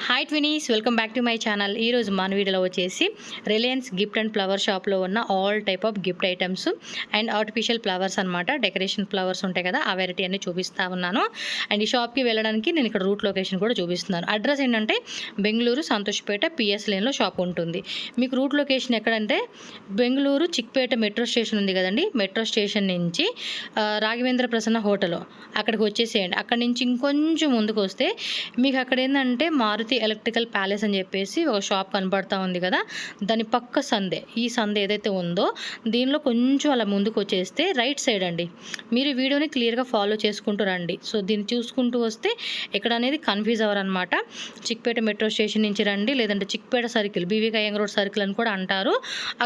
Hi twinnies, welcome back to my channel. ఈరోజు మన వీడియోలో వచ్చేసి రిలయన్స్ గిఫ్ట్ అండ్ ఫ్లవర్ షాప్లో ఉన్న all type of gift items and artificial flowers అనమాట. డెకరేషన్ ఫ్లవర్స్ ఉంటాయి కదా, ఆ వెరైటీ అన్ని చూపిస్తా ఉన్నాను. అండ్ ఈ షాప్కి వెళ్ళడానికి నేను ఇక్కడ రూట్ లొకేషన్ కూడా చూపిస్తున్నాను. అడ్రస్ ఏంటంటే బెంగళూరు సంతోష్పేట పిఎస్ లేన్లో షాప్ ఉంటుంది. మీకు రూట్ లొకేషన్ ఎక్కడంటే బెంగళూరు చిక్పేట మెట్రో స్టేషన్ ఉంది కదండి, మెట్రో స్టేషన్ నుంచి రాఘవేంద్ర ప్రసన్న హోటల్ అక్కడికి వచ్చేసేయండి. అక్కడి నుంచి ఇంకొంచెం ముందుకు వస్తే మీకు అక్కడ ఏంటంటే మారుతి ఎలక్ట్రికల్ ప్యాలెస్ అని చెప్పేసి ఒక షాప్ కనబడతా ఉంది కదా, దాని పక్క సందే, ఈ సందే ఏదైతే ఉందో దీనిలో కొంచెం అలా ముందుకు వచ్చేస్తే రైట్ సైడ్ అండి. మీరు వీడియోని క్లియర్గా ఫాలో చేసుకుంటూ రండి. సో దీన్ని చూసుకుంటూ వస్తే ఎక్కడ అనేది కన్ఫ్యూజ్ అవ్వరనమాట. చిక్పేట మెట్రో స్టేషన్ నుంచి రండి, లేదంటే Chickpet circle, BVK young road circle అని కూడా అంటారు.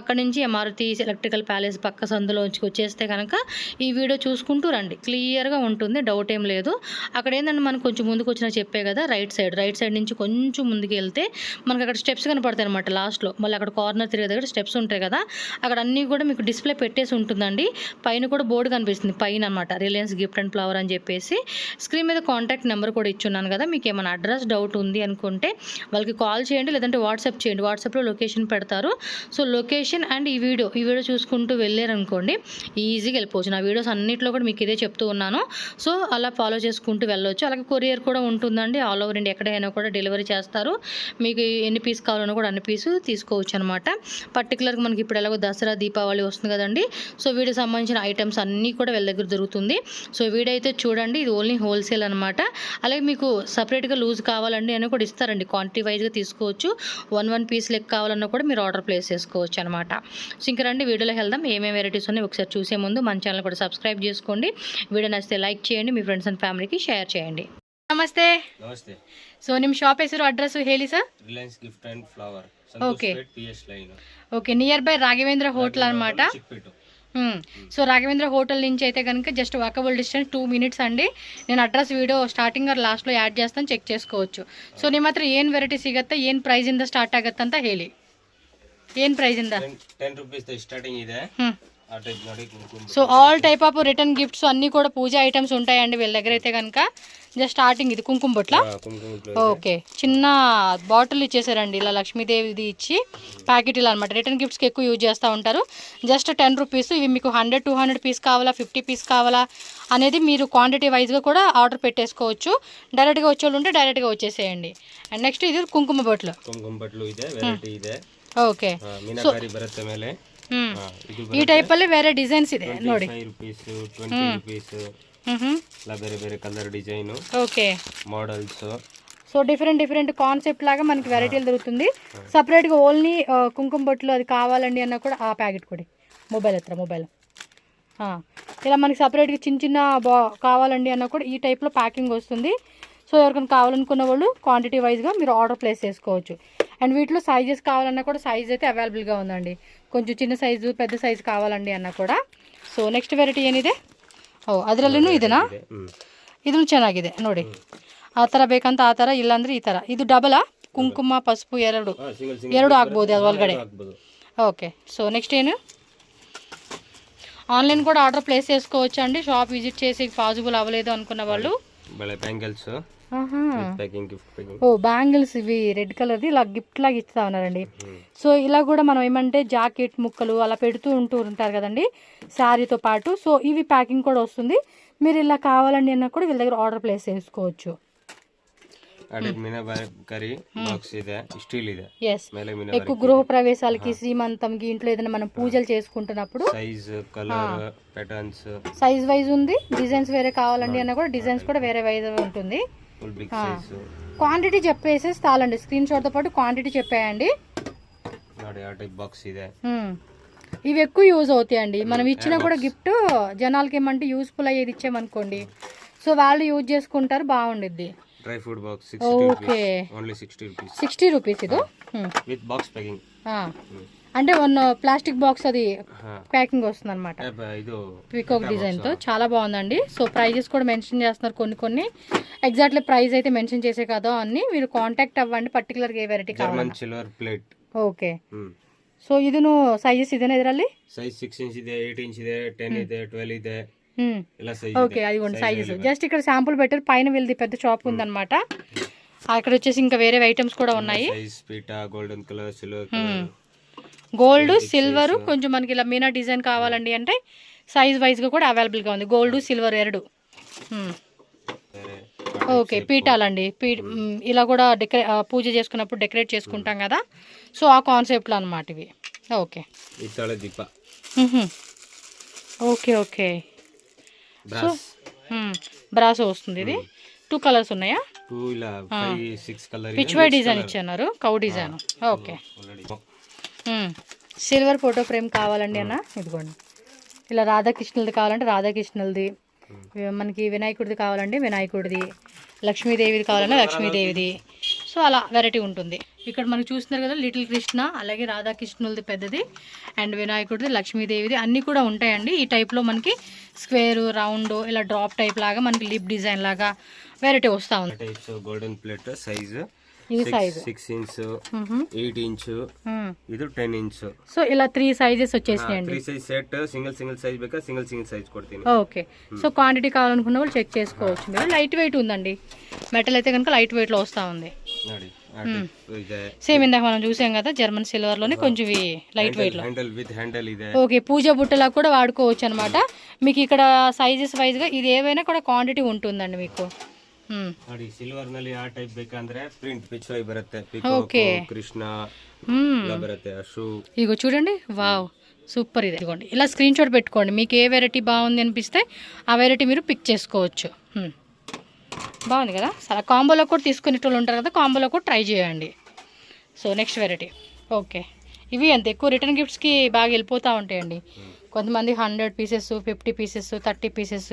అక్కడ నుంచి మారుతి ఎలక్ట్రికల్ ప్యాలెస్ పక్క సందులోంచి వచ్చేస్తే కనుక ఈ వీడియో చూసుకుంటూ రండి, క్లియర్గా ఉంటుంది, డౌట్ ఏం లేదు. అక్కడ ఏంటంటే మనం కొంచెం ముందుకు వచ్చినా చెప్పే కదా, రైట్ సైడ్ నుంచి కొంచెం ముందుకు వెళ్తే మనకు అక్కడ స్టెప్స్ కనపడతాయి అనమాట. లాస్ట్లో మళ్ళీ అక్కడ కార్నర్ తిరిగే దగ్గర స్టెప్స్ ఉంటాయి కదా, అక్కడ అన్నీ కూడా మీకు డిస్ప్లే పెట్టేసి ఉంటుందండి. పైన కూడా బోర్డు కనిపిస్తుంది పైన అనమాట, రిలయన్స్ గిఫ్ట్ అండ్ ఫ్లవర్ అని చెప్పేసి. స్క్రీన్ మీద కాంటాక్ట్ నెంబర్ కూడా ఇచ్చున్నాను కదా, మీకు ఏమైనా అడ్రస్ డౌట్ ఉంది అనుకుంటే వాళ్ళకి కాల్ చేయండి, లేదంటే వాట్సాప్ చేయండి. వాట్సాప్లో లొకేషన్ పెడతారు. సో లొకేషన్ అండ్ ఈ వీడియో చూసుకుంటూ వెళ్ళారనుకోండి, ఈజీగా వెళ్ళిపోవచ్చు. నా వీడియోస్ అన్నింటిలో కూడా మీకు ఇదే చెప్తూ ఉన్నాను. సో అలా ఫాలో చేసుకుంటూ వెళ్ళవచ్చు. అలాగే కొరియర్ కూడా ఉంటుందండి, ఆల్ ఓవర్ ఇండియా ఎక్కడైనా కూడా డెలివరీ చేస్తారు. మీకు ఎన్ని పీస్ కావాలన్నా కూడా అన్ని పీసు తీసుకోవచ్చు అనమాట. పర్టికులర్గా మనకి ఇప్పుడు ఎలాగో దసరా దీపావళి వస్తుంది కదండి, సో వీడికి సంబంధించిన ఐటమ్స్ అన్నీ కూడా వీళ్ళ దగ్గర దొరుకుతుంది. సో వీడియో అయితే చూడండి, ఇది ఓన్లీ హోల్సేల్ అనమాట. అలాగే మీకు సపరేట్గా లూజ్ కావాలండి అని కూడా ఇస్తారండి, క్వాంటిటీ వైజ్గా తీసుకోవచ్చు. వన్ పీస్ లెక్క కావాలన్నా కూడా మీరు ఆర్డర్ ప్లేస్ చేసుకోవచ్చు అనమాట. సో ఇంకా రండి వీడియోలోకి వెళ్దాం. ఏమేమి వెరైటీస్ ఉన్నాయి ఒకసారి చూసే ముందు మన ఛానల్ కూడా సబ్స్క్రైబ్ చేసుకోండి. వీడియో నచ్చితే లైక్ చేయండి, మీ ಫ್ರೆಂಡ್ಸ್ అండ్ ఫ్యామిలీకి షేర్ చేయండి. ನಮಸ್ತೆ. ನಮಸ್ತೆ. ಸೊ ನಿಮ್ಮ ಶಾಪ್ ಹೆಸರು ಅಡ್ರೆಸ್ ಹೇಳಿ sir. Reliance gift and flower, okay PS line. Okay, near by Raghavendra hotel అనమాట. సో రాఘవేంద్ర హోటల్ నుంచి అయితే కనుక జస్ట్ వాకబుల్ డిస్టెన్స్ 2 minutes ಅಂడి. నేను ಅಡ್ರೆಸ್ ವಿಡಿಯೋ ಸ್ಟಾರ್ಟಿಂಗ್ ಆರ್ ಲಾಸ್ట్లో యాడ్ చేస్తాను, చెక్ చేసుకోవచ్చు. ಸೊ ನಿಮ್ಮ ಹತ್ರ ಏನು ವೆರೈಟಿ ಸಿಗುತ್ತೆ, ಏನು ಪ್ರೈಸಿಂದ ಸ್ಟಾರ್ಟ್ ಆಗುತ್ತೆ ಅಂತ ಹೇಳಿ. ಏನು ಪ್ರೈಸಿಂದ? 10 ರೂಪೀಸ್ ಸ್ಟಾರ್ಟಿಂಗ್ ಇದೆ. So all type of return gifts అన్నీ కూడా పూజ ఐటమ్స్ ఉంటాయండి వీళ్ళ దగ్గర అయితే కనుక. జస్ట్ స్టార్టింగ్ ఇది కుంకుమ బొట్ల. ఓకే, చిన్న బాటిల్ ఇచ్చేసారండి ఇలా లక్ష్మీదేవిది ఇచ్చి, ప్యాకెట్ ఇలా అనమాట. రిటర్న్ గిఫ్ట్స్కి ఎక్కువ యూజ్ చేస్తూ ఉంటారు. Just 10 rupees. ఇవి మీకు 100, 200 పీస్ కావాలా, 50 పీస్ కావాలా అనేది మీరు క్వాంటిటీ వైజ్గా కూడా ఆర్డర్ పెట్టేసుకోవచ్చు. డైరెక్ట్గా వచ్చేవాళ్ళు ఉంటే డైరెక్ట్గా వచ్చేసేయండి. అండ్ నెక్స్ట్ ఇది కుంకుమ బొట్లు. ఓకే, ಈ ಟೈಪಲ್ಲಿ ಬೇರೆ ಡಿಸೈನ್ಸ್ ಇದೆ ನೋಡಿ. ಬೇರೆ ಬೇರೆ colour design. Okay, models. So different concept లాగా మనకి వెరైటీలు దొరుకుతుంది. సపరేట్గా ఓన్లీ కుంకుమ బొట్లు అది కావాలండి అన్న కూడా ఆ ప్యాకెట్ కూడా మొబైల్ ఇలా మనకి సపరేట్గా చిన్న కావాలండి అన్న కూడా ఈ టైప్లో ప్యాకింగ్ వస్తుంది. సో ఎవరికైనా కావాలనుకున్న వాళ్ళు క్వాంటిటీ వైజ్గా మీరు ఆర్డర్ ప్లేస్ చేసుకోవచ్చు. అండ్ వీటిలో సైజెస్ కావాలన్నా కూడా సైజ్ అయితే అవైలబుల్గా ఉందండి. కొంచెం ಚಿನ್ನ ಸೈಜು పెద్ద సైజు కావాలండి ಅನ್ನ ಕೂಡ. ಸೊ ನೆಕ್ಸ್ಟ್ ವೆರೈಟಿ ಏನಿದೆ, ಅದರಲ್ಲೂ ಇದೆನಾ, ಇದನ್ನು ಚೆನ್ನಾಗಿದೆ ನೋಡಿ. ಆ ಥರ ಬೇಕಂತ ಆ ಥರ, ಇಲ್ಲಾಂದರೆ ಈ ಥರ. ಇದು ಡಬಲಾ, ಕುಂಕುಮ ಪಸುಪು ಎರಡು ಆಗ್ಬೋದು ಅದು ಒಳಗಡೆ. ఓకే, సో నెక్స్ట్ ಏನು, ఆన్లైన్ కూడా ఆర్డర్ ప్లేస్ చేసుకోవచ్చు అండి. షాప్ విజిట్ చేసి పాసిబుల్ అవ్వలేదు అనుకున్న వాళ్ళు. బ్యాంగిల్స్ ఇవి రెడ్ కలర్ది ఇలా గిఫ్ట్ లాగా ఇస్తా ఉన్నారండి. సో ఇలా కూడా మనం ఏమంటే జాకెట్ ముక్కలు అలా పెడుతూ ఉంటారు కదండి శారీతో పాటు. సో ఇవి ప్యాకింగ్ కూడా వస్తుంది. మీరు ఇలా కావాలండి అన్నా కూడా వీళ్ళ దగ్గర ఆర్డర్ ప్లేస్ చేసుకోవచ్చు. ఎక్కువ గృహ ప్రవేశాలకి, శ్రీమంతంకి, ఇంట్లో ఏదైనా మనం పూజలు చేసుకుంటున్నప్పుడు సైజ్ వైజ్ ఉంది. డిజైన్స్ వేరే కావాలండి అన్నా కూడా డిజైన్స్ కూడా వేరే వైజ్ ఉంటుంది. క్వాంటిటీ చెప్పేసి చాలండి, స్క్రీన్ షాట్ తో పాటు క్వాంటిటీ చెప్పేయండి. ఇవి ఎక్కువ యూజ్ అవుతాయండి. మనం ఇచ్చినా కూడా గిఫ్ట్ జనాలకి ఏమంటే యూస్ఫుల్ అయ్యేది ఇచ్చామనుకోండి, సో వాళ్ళు యూజ్ చేసుకుంటారు, బాగుండిద్ది. Dry fruit box okay, 60 rupees ఇది విత్ బాక్స్ ప్యాకింగ్. అంటే వన్ ప్లాస్టిక్ బాక్స్ అది ప్యాకింగ్ వస్తుంది అనమాట, పికాక్ డిజైన్ తో. చాలా బాగుందండి. సో ప్రైజెస్ కూడా మెన్షన్ చేస్తున్నారు కొన్ని. ఎగ్జాక్ట్లీ ప్రైస్ అయితే మెన్షన్ చేసే కదా అన్ని. మీరు కాంటాక్ట్ అవ్వండి పర్టికులర్ గా ఏ వెరైటీ కావాలి. Silver plate. ఓకే, సో ಇದನ್ನು ಸೈಜಸ್ ಇದೆನಾ ಇದರಲ್ಲಿ? ಸೈಜ್ 6 ಇಂಚ್ ಇದೆ, 8 ಇಂಚ್ ಇದೆ, 10 ಇದೆ, 12 ಇದೆ. ఓకే, అది కూడా సైజెస్ జస్ట్ ఇక్కడ శాంపుల్ పెట్టారు. పైన వీళ్ళది పెద్ద షాప్ ఉందన్నమాట. అక్కడ వచ్చేసి ఇంకా వేరే ఐటమ్స్ కూడా ఉన్నాయి. Size PETA golden colour silver colour gold silver కొంచెం మనకి ఇలా మీనా డిజైన్ కావాలండి అంటే సైజ్ వైజ్గా కూడా అవైలబుల్గా ఉంది. గోల్డ్ సిల్వర్ ಎರಡು. ఓకే పీఠాలండి. ఇలా కూడా పూజ చేసుకున్నప్పుడు డెకరేట్ చేసుకుంటాం కదా, సో ఆ కాన్సెప్ట్లో అనమాట ఇవి. Okay Deepa. Okay okay. So బ్రాసో వస్తుంది. ఇది 2 కలర్స్ ఉన్నాయా? పిచ్వై డిజైన్ ఇచ్చారు, cow design. Okay. Silver photo frame కావాలండి అన్న, ఇదిగోండి. ఇలా రాధాకృష్ణులది కావాలంటే రాధాకృష్ణులది, మనకి వినాయకుడిది కావాలంటే వినాయకుడిది, లక్ష్మీదేవిది కావాలంటే లక్ష్మీదేవిది. సో అలా వెరైటీ ఉంటుంది. ఇక్కడ మనకు చూస్తున్నారు కదా లిటిల్ కృష్ణ, అలాగే రాధాకృష్ణులది పెద్దది, అండ్ వినాయకుడిది, లక్ష్మీదేవిది అన్నీ కూడా ఉంటాయండి. ఈ టైప్లో మనకి స్క్వేర్, రౌండ్, ఇలా డ్రాప్ టైప్ లాగా మనకి లిప్ డిజైన్ లాగా వెరైటీ వస్తూ ఉంది. గోల్డెన్ ప్లేట్ సైజ్ ఇది సైజ్ 6 ఇంచ్, 8 ఇంచ్, ఇది 10 ఇంచ్. సో ఇలా 3 సైజెస్ వచ్చేసినాయండి. 3 సైజ్ సెట్, సింగిల్ సైజ్ ಬೇಕಾ సింగిల్ సైజ్ కొಡ್ತೀನಿ. ఓకే. సో క్వాంటిటీ కావాలనుకున్న వాళ్ళు చెక్ చేసుకోవచ్చు మీరు. లైట్ వెయిట్ ఉందండి, మెటల్ అయితే కనుక లైట్ వెయిట్ లో వస్తూ ఉంది. సేమ్ ఇందాక మనం చూసాం కదా జర్మన్ సిల్వర్ లోనే కొంచెం లైట్ వెయిట్ లో. ఓకే పూజ బుట్టలా కూడా వాడుకోవచ్చు అనమాట. మీకు ఇక్కడ సైజెస్ వైజ్ గా ఇది ఏవైనా కూడా క్వాంటిటీ ఉంటుందండి మీకు. ಸಿಲ್ವರ್ ನಲ್ಲಿ ಆ ಟೈಪ್ ಬೇಕಂದ್ರೆ ಪ್ರಿಂಟ್ ಪಿಚ್ವೈ ಬರುತ್ತೆ, ఓకే కృష్ణ బರುತ್ತೆ షూ. ఇగో చూడండి, వావ్ సూపర్. ఇది ఇదిగోండి, ఇలా స్క్రీన్ షాట్ పెట్టుకోండి. మీకు ఏ వెరైటీ బాగుంది అనిపిస్తే ఆ వెరైటీ మీరు పిక్ చేసుకోవచ్చు. బాగుంది కదా. సరే కాంబోలో కూడా తీసుకునేటోళ్ళు ఉంటారు కదా, కాంబోలో కూడా ట్రై చేయండి. So next variety. ఓకే ఇవి అంత ఎక్కువ రిటర్న్ గిఫ్ట్స్కి బాగా వెళ్ళిపోతూ ఉంటాయండి. కొంతమంది 100 pieces, 50 pieces, 30 pieces.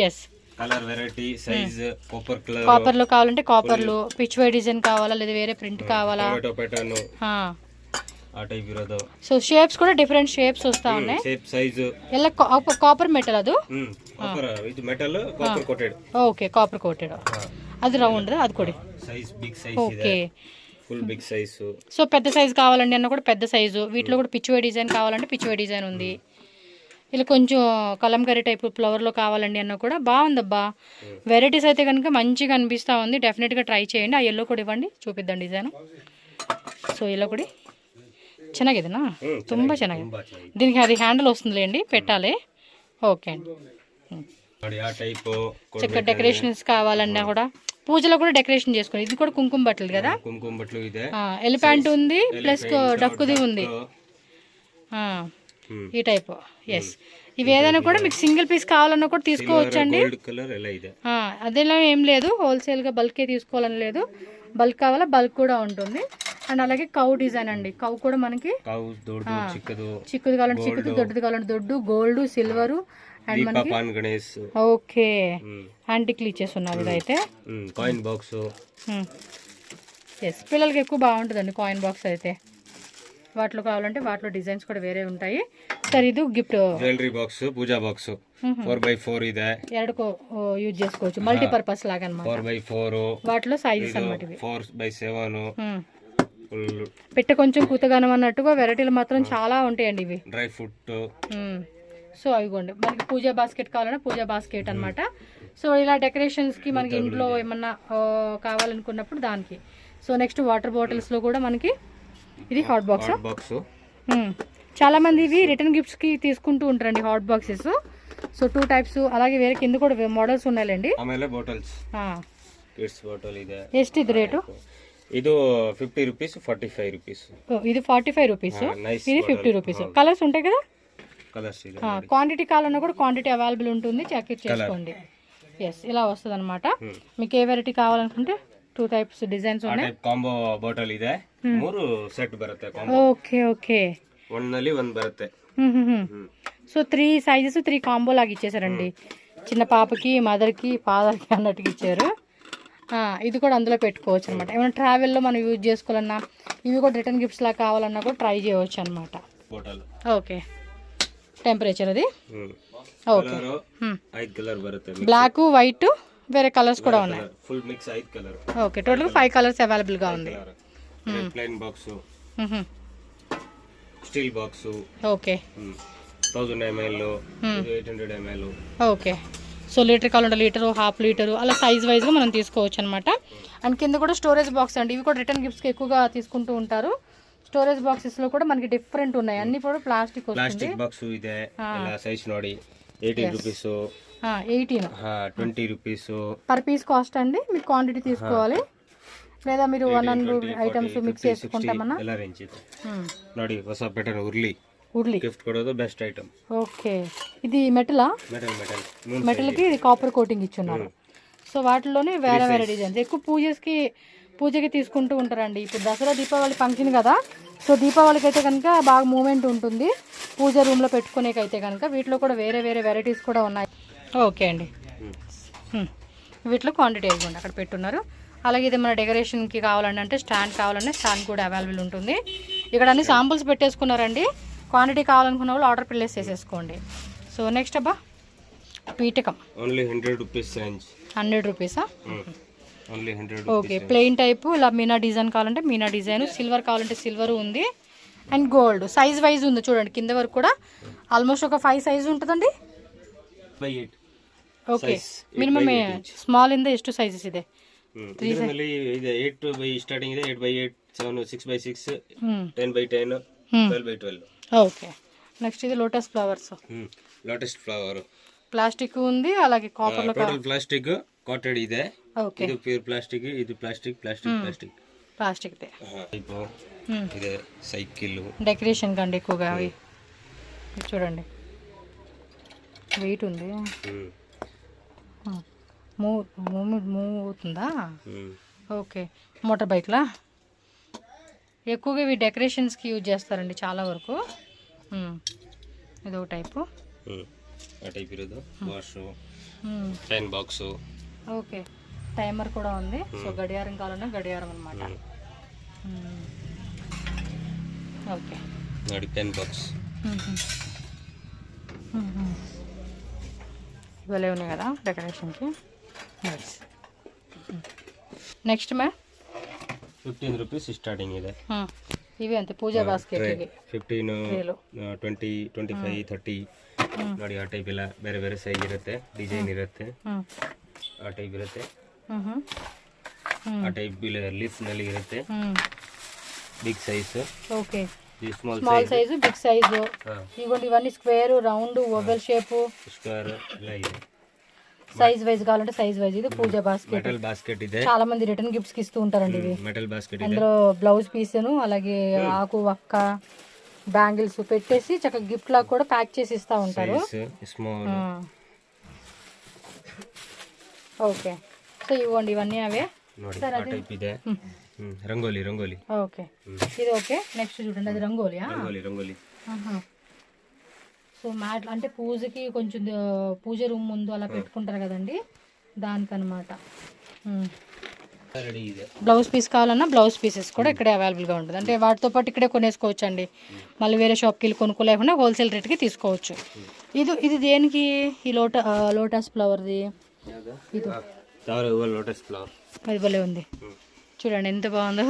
Yes colour variety size copper colour, copper లో కావాలంటే కాపర్ లో, పిచ్వై డిజైన్ కావాలా లేదా వేరే ప్రింట్ కావాలా, టొమాటో ప్యాటర్న్ ఆ టైప్ ఇರೋದು. సో షేప్స్ కూడా డిఫరెంట్ షేప్స్ వస్తా ఉన్నాయి. షేప్ సైజ్ ಎಲ್ಲ కాపర్ మెటల్ ಅದು కాపర్, ఇది metal copper coated. Okay copper coated. అది రౌండ్ అది కూడా సైజ్ బిగ్ సైజ్ ಇದೆ. Okay full big size. So పెద్ద సైజ్ కావాలండి అన్న కూడా పెద్ద సైజు. వీటిలో కూడా పిచ్వై డిజైన్ కావాలంటే పిచ్వై డిజైన్ ఉంది. ఇలా కొంచెం కలంకరీ టైప్ ఫ్లవర్లో కావాలండి అన్న కూడా బాగుందబ్బా. వెరైటీస్ అయితే కనుక మంచిగా అనిపిస్తూ ఉంది. డెఫినెట్గా ట్రై చేయండి. ఆ ఎల్లో కూడా ఇవ్వండి, చూపిద్దాం డిజైన్. సో ఎల్లో కూడా ಚೆನ್ನಾಗಿದೆನಾ, ತುಂಬ ಚೆನ್ನಾಗಿದೆ. దీనికి అది హ్యాండిల్ వస్తుందిలేండి, పెట్టాలి. ఓకే అండి. చక్కగా డెకరేషన్స్ కావాలన్నా కూడా పూజలో కూడా డెకరేషన్ చేసుకోండి. ఇది కూడా కుంకుమ బట్టలు కదా, కుంకుమ బట్టలు ಇದೆ. ఎలిఫెంట్ ఉంది ప్లస్ డక్కుది ఉంది ఈ టైప్. ఎస్ ఇవి ఏదైనా కూడా మీకు సింగిల్ పీస్ కావాలన్నా కూడా తీసుకోవచ్చు అండి. అదేలా ఏం లేదు, హోల్సేల్గా బల్కే తీసుకోవాలని లేదు. బల్క్ కావాలా బల్క్ కూడా ఉంటుంది. అండ్ అలాగే కౌ డిజైన్ అండి, కౌ కూడా మనకి చిక్కుది కావాలంటే చిక్కుది, దొడ్డుది కావాలంటే దొడ్డు, గోల్డ్, సిల్వర్ అండ్ మనకి ఓకే యాంటిక్లు ఇచ్చేస్తున్నారు. ఇదైతే కాయిన్ బాక్స్. ఎస్ పిల్లలకి ఎక్కువ బాగుంటుందండి కాయిన్ బాక్స్ అయితే. వాటిలో కావాలంటే వాటిలో డిజైన్స్ కూడా వేరే ఉంటాయి. సరే ఇది గిఫ్ట్ జ్యువెలరీ బాక్స్, పూజా బాక్స్ 4x4 ಇದೆ. ಎರಡಕ್ಕೂ యూజ్ చేసుకోవచ్చు, మల్టీపర్పస్ లాగా అన్నమాట. 4x4 వాటిలో సైజెస్ అన్నమాట ఇవి. 4x7 పెట్ట కొంచెం కూతగానం అన్నట్టుగా వెరైటీలు మాత్రం చాలా ఉంటాయండి ఇవి. Dry fruit. సో అవిగోండి మనకి పూజా బాస్కెట్ కావాలన్నా పూజా బాస్కెట్ అన్నమాట. సో ఇలా డెకరేషన్స్ కి మనకి ఇంట్లో ఏమన్నా కావాలనుకున్నప్పుడు దానికి. సో నెక్స్ట్ వాటర్ బాటిల్స్ లో కూడా మనకి ఇది హాట్ బాక్స్. చాలా మంది ఇవి రిటర్న్ గిఫ్ట్స్ కి తీసుకుంటూ ఉంటారండి హాట్ బాక్సెస్. సో 2 టైప్స్, అలాగే వేరే కింద కూడా మోడల్స్ ఉన్నాయండి. ಆಮೇಲೆ ಬಾಟಲ್ಸ್ ಕಿಡ್ಸ್ ಬಾಟಲ್ ಇದೆ. ಎಷ್ಟು ಇದು ರೇಟು? ಇದು 50 ರೂಪೀಸ್, 45 ರೂಪೀಸ್. ఇది 45 రూపీస్, ఇది 50 రూపీస్. కలర్స్ ఉంటాయి కదా, కలర్స్ ಇದೆ. క్వాంటిటీ కావాలన్నా కూడా క్వాంటిటీ అవైలబుల్ ఉంటుంది, చెక్ చేసుకోండి. ఎస్ ఇలా వస్తుంది అనమాట. మీకు ఏ వెరైటీ కావాలనుకుంటే 2 టైప్స్ డిజైన్స్ ఉన్నాయి. కాంబో బాటల్ ಇದೆ, 3 ಸೆಟ್ ಬರುತ್ತೆ ಕಾಂಬೋ. ఓకే ఓకే, ಒಂದಲ್ಲಿ ಒಂದು ಬರುತ್ತೆ. సో 3 సైజెస్ 3 కాంబో లాగా ఇచ్చేసారండి. చిన్న పాపకి, మదర్కి, ఫాదర్కి అన్నట్టుగా ఇచ్చారు. ఇది కూడా అందులో పెట్టుకోవచ్చు అనమాట. ఏమైనా ట్రావెల్లో మనం యూజ్ చేసుకోవాలన్నా, ఇవి కూడా రిటర్న్ గిఫ్ట్స్ లాగా కావాలన్నా కూడా ట్రై చేయవచ్చు అనమాట. ఓకే టెంపరేచర్ అది. ఓకే 5 కలర్ బರುತ್ತೆ, బ్లాక్, వైట్, వేరే కలర్స్ కూడా ఉన్నాయి. Full mix 5 colour. Okay total 5 colours available గా ఉంది. Plain box, steel box. Okay 1000 ml, 800 ml. Okay so so litre కావాలంటే లీటరు, హాఫ్ లీటరు, అలా సైజ్ వైజ్గా మనం తీసుకోవచ్చు అనమాట. అండ్ కింద కూడా స్టోరేజ్ బాక్స్ అండి. ఇవి కూడా రిటర్న్ గిఫ్ట్స్కి ఎక్కువగా తీసుకుంటూ ఉంటారు. స్టోరేజ్ బాక్సెస్లో కూడా మనకి డిఫరెంట్ ఉన్నాయి. అన్ని కూడా ప్లాస్టిక్ వస్తుంది. బాక్స్ ಇದೆ ಎಲ್ಲ సైజ్ ನೋಡಿ 18 rupees, 18, 20 rupees per piece cost అండి. మీకు క్వాంటిటీ తీసుకోవాలి, లేదా మీరు 100 ఐటమ్స్ మిక్స్ చేసుకుంటామన్నా ಎಲ್ಲ ರೇಂಜ್ ಇದೆ ನೋಡಿ. ಹೊಸ ಪ್ಯಾಟರ್ನ್ ಉರ್ಲಿ ಗಿಫ್ಟ್ ಕೊಡೋದು ಬೆಸ್ಟ್ ಐಟಮ್. ఓకే, ఇది మెటలా? మెటల్కి ఇది కాపర్ కోటింగ్ ఇచ్చున్నారు. సో వాటిలోనే వేరే వేరే డిజైన్స్ ఎక్కువ పూజకి తీసుకుంటూ ఉంటారండి. ఇప్పుడు దసరా దీపావళి ఫంక్షన్ కదా, సో దీపావళికి అయితే కనుక బాగా మూమెంట్ ఉంటుంది. పూజ రూమ్లో పెట్టుకునేకైతే కనుక వీటిలో కూడా వేరే వేరే వెరైటీస్ కూడా ఉన్నాయి. ఓకే అండి, వీటిలో క్వాంటిటీ ఇవ్వండి అక్కడ పెట్టున్నారు. అలాగే ఇది మన డెకరేషన్కి కావాలంటే, అంటే స్టాండ్ కావాలంటే స్టాండ్ కూడా అవైలబుల్ ఉంటుంది. ఇక్కడ అన్ని శాంపుల్స్ పెట్టేసుకున్నారండి. క్వాంటిటీ కావాలనుకున్న వాళ్ళు ఆర్డర్ ప్లేస్ చేసేసుకోండి. సో నెక్స్ట్ అబ్బా పీటకం ఓన్లీ 100 రూపీస్ రేంజ్. 100 రూపీసా? ఓన్లీ 100. ఓకే, ప్లెయిన్ టైపు ఇలా మీనా డిజైన్ కావాలంటే మీనా డిజైన్, సిల్వర్ కావాలంటే సిల్వర్ ఉంది, అండ్ గోల్డ్ సైజ్ వైజ్ ఉంది చూడండి. కింద వరకు కూడా ఆల్మోస్ట్ ఒక 5 సైజ్ ఉంటుందండి. ఓకే, మినిమం స్మాల్ ಇಂದ ಎಷ್ಟು ಸೈಜಸ್ ಇದೆ? ಇದರಲ್ಲಿ ಇದೆ 8 by ಸ್ಟಾರ್ಟಿಂಗ್ ಇದೆ, 8 by 8, 7, 6 by 6, 10 by 10, 12 by 12. Okay, next ఇది lotus flowers. Lotus flower plastic ఉంది, అలాగే కాపర్ లో టోటల్ ప్లాస్టిక్ కాటెడ్ ಇದೆ. ఓకే, ಇದು ಪ್ಯೂರ್ ಪ್ಲಾಸ್ಟಿಕ್, ಇದು ಪ್ಲಾಸ್ಟಿಕ್ దే ಟೈಪ್ ಇದೆ. సైకిల్ డెకరేషన్ కండి ఎక్కువగా అవి చూడండి. వెయిట్ ఉంది, మూవ్ అవుతుందా? ఓకే, మోటార్ బైక్లా ఎక్కువగా ఇవి డెకరేషన్స్కి యూజ్ చేస్తారండి చాలా వరకు. ఇదో టైపు, ఆ టైప్ ఇరోದು wash pen box. Okay, timer కూడా ఉంది. సో గడియారం కావాలన్నా గడియారం అనమాట. ఓకే, ನೋಡಿ పెన్ బాక్స్ ఇవలే ఉన్నాయి కదా డెకరేషన్కి. నెక్స్ట్ మ్యామ్ 15 రూపీస్ స్టార్టింగ్ ಇದೆ. ఇవి అంతే పూజా బాస్కెట్. 15, 20, 25, 30 ನೋಡಿ. ಆ ಟೈಪ್ ಎಲ್ಲ ಬೇರೆ ಬೇರೆ ಸೈಜ್ ಇರುತ್ತೆ, ಡಿಸೈನ್ ಇರುತ್ತೆ, ಆ ಟೈಪ್ ಇರುತ್ತೆ. ಆ ಟೈಪ್ ಲೀಫ್ ನಲ್ಲಿ ಇರುತ್ತೆ. Big size. Okay, small size, big size. ఇదిగోండి ఇవన్నీ square, round, oval shape, square ఇలా ಇದೆ. సైజ్ వైజ్ కావాలంటే సైజ్ వైజ్. ఇది పూజా బాస్కెట్, మెటల్ బాస్కెట్ ಇದೆ. చాలా మంది రిటర్న్ గిఫ్ట్స్ కి ఇస్తూ ఉంటారండి ఇవి. Metal basket. అందులో బ్లౌజ్ పీస్ను అలాగే ఆకు వక్క బ్యాంగిల్స్ పెట్టేసి చక్కగా గిఫ్ట్ లాగా కూడా ప్యాక్ చేసి ఇస్తూ ఉంటారు. స్మాల్. ఓకే, సో ఇవ్వండి ఇవన్నీ అవే. సార్ ఆ టైప్ ಇದೆ. రంగోలి. ఓకే, ఇది ఓకే. నెక్స్ట్ చూడండి, అది రంగోలియా? రంగోలి. సో మ్యాట్ అంటే పూజకి కొంచెం పూజ రూమ్ ముందు అలా పెట్టుకుంటారు కదండి, దానికనమాట. బ్లౌజ్ పీస్ కావాలన్నా బ్లౌజ్ పీసెస్ కూడా ఇక్కడే అవైలబుల్గా ఉంటుంది. అంటే వాటితో పాటు ఇక్కడే కొనేసుకోవచ్చు అండి. మళ్ళీ వేరే షాప్కి వెళ్ళి కొనుక్కోలేకుండా హోల్సేల్ రేట్కి తీసుకోవచ్చు. ఇది దేనికి? ఈ లోటస్ ఫ్లవర్ది. ఇది లోటస్ ఫ్లవర్, అది భలే ఉంది చూడండి, ఎంత బాగుందో.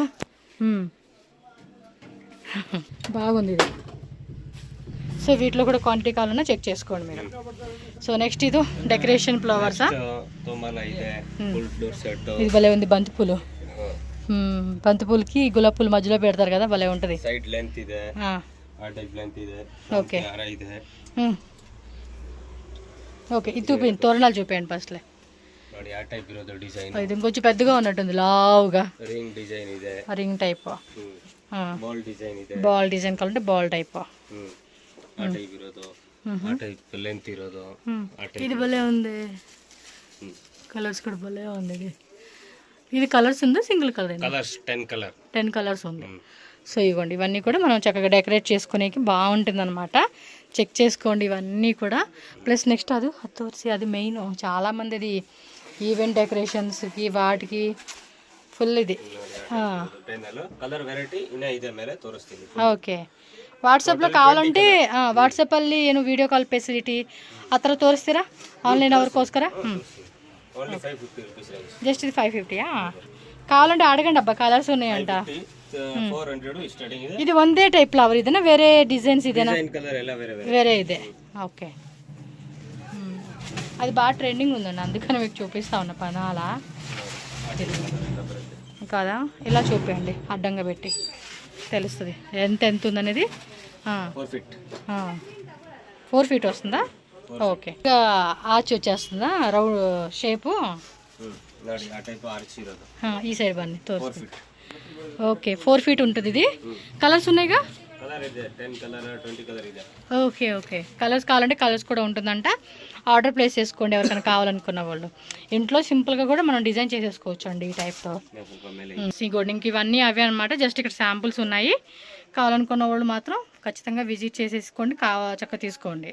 బాగుంది ఇది. సో వీటిలో కూడా క్వాంటిటీ కావాలన్నా చెక్ చేసుకోండి మీరు. సో నెక్స్ట్ ఇది డెకరేషన్ ఫ్లవర్సా? ఇది భలే ఉంది, బంతిపూలు. బంతిపూలకి గులాబీ పూలు మధ్యలో పెడతారు కదా, భలే ఉంటుంది. ఓకే ఓకే, ఇది చూపించండి, తోరణాలు చూపించండి ఫస్ట్లే. ఇది ఇంకొంచెం పెద్దగా ఉన్నట్టుంది, లావుగా. రింగ్ టైప్, బాల్ డిజైన్ కావాలంటే బాల్ టైప్. ఇది భలే ఉంది, కలర్స్ కూడా భలే ఉంది. ఇది కలర్స్ ఉందా సింగిల్ కలర్? 10 కలర్స్ ఉంది. సో ఇవ్వండి, ఇవన్నీ కూడా మనం చక్కగా డెకరేట్ చేసుకునేకి బాగుంటుంది అనమాట. చెక్ చేసుకోండి ఇవన్నీ కూడా. ప్లస్ నెక్స్ట్ అది హత్తోర్సి, అది మెయిన్. చాలామంది అది ఈవెంట్ డెకరేషన్స్కి వాటికి ಫುಲ್ ಇದೆ. ಕಲರ್ ವೆರೈಟಿ ಇನ್ನ ಇದೆ ಮೇಲೆ ತೋರಿಸ್ತೀನಿ. ಓಕೆ, ವಾಟ್ಸಪ್లో ಕಾವಾಲಂటే ವಾಟ್ಸಪ್ಪಲ್ಲಿ ಏನು ವಿಡಿಯೋ ಕಾಲ್ ಫೆಸಿಲಿಟಿ ಆ ಥರ ತೋರಿಸ್ತೀರಾ ಆನ್ಲೈನ್ ಅವ್ರಿಗೋಸ್ಕರ? Only 550 rupees range. జస్ట్ ఇది 550. కావాలంటే అడగండి అబ్బా, కలర్స్ ఉన్నాయంట. 400 స్టార్టింగ్ ಇದೆ. ఇది ಒಂದೇ ಟೈಪ್ ಫ್ಲವರ್ ಇದೆನಾ, ಬೇರೆ ಡಿಸೈನ್ಸ್ ಇದೆನಾ? ಡಿಸೈನ್ ಕಲರ್ ಎಲ್ಲ ಬೇರೆ ಬೇರೆ ಬೇರೆ ಇದೆ. ಓಕೆ, అది బాగా ట్రెండింగ్ ఉందండి, అందుకని మీకు చూపిస్తా ఉన్నా పనాల కదా. ఇలా చూపించండి అడ్డంగా పెట్టి తెలుస్తుంది ఎంత ఉందనేది. 4 ఫీట్ 4 ఫీట్ వస్తుందా? ఓకే. ఇంకా ఆర్చ్ వచ్చేస్తుందా రౌండ్ షేపు? ఆ టైప్ ఆర్చ్ ఇరోదు. ఈ side Bunny 4 feet. Okay 4 feet ఉంటుంది ఇది. కలర్స్ ఉన్నాయిగా? కలర్ ಇದೆ 10 కలర్ 20 కలర్ ಇದೆ. ఓకే కలర్స్ కావాలంటే కలర్స్ కూడా ఉంటుందంట. ఆర్డర్ ప్లేస్ చేసుకోండి ఎవరికైనా కావాలనుకున్న వాళ్ళు. ఇంట్లో సింపుల్గా కూడా మనం డిజైన్ చేసేసుకోవచ్చు అండి ఈ టైప్తో. సీగోడ్ ఇంక ఇవన్నీ అవే అనమాట. జస్ట్ ఇక్కడ శాంపుల్స్ ఉన్నాయి. కావాలనుకున్న వాళ్ళు మాత్రం ఖచ్చితంగా విజిట్ చేసేసుకోండి, చక్కగా తీసుకోండి.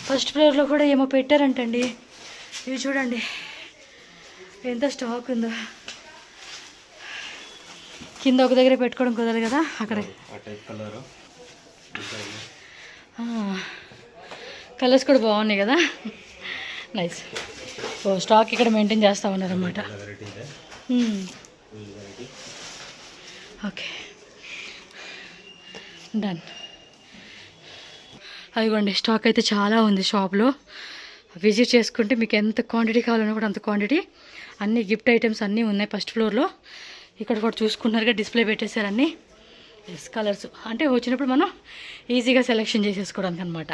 ఫస్ట్ ఫ్లోర్లో కూడా ఏమో పెట్టారంటండి. ఇవి చూడండి ఎంత స్టాక్ ఉందో. కింద ఒక దగ్గర పెట్టుకోవడం కుదరదు కదా, అక్కడే కలర్స్ కూడా బాగున్నాయి కదా, నైస్. ఓ స్టాక్ ఇక్కడ మెయింటైన్ చేస్తూ ఉన్నారన్నమాట. Okay done. అదిగోండి స్టాక్ అయితే చాలా ఉంది షాప్లో. విజిట్ చేసుకుంటే మీకు ఎంత క్వాంటిటీ కావాలన్నా కూడా అంత క్వాంటిటీ. అన్ని గిఫ్ట్ ఐటమ్స్ అన్నీ ఉన్నాయి ఫస్ట్ ఫ్లోర్లో. ఇక్కడ కూడా చూసుకున్నారుగా డిస్ప్లే పెట్టేశారన్నీ. కలర్స్ అంటే వచ్చినప్పుడు మనం ఈజీగా సెలెక్షన్ చేసేసుకోవడానికి అనమాట.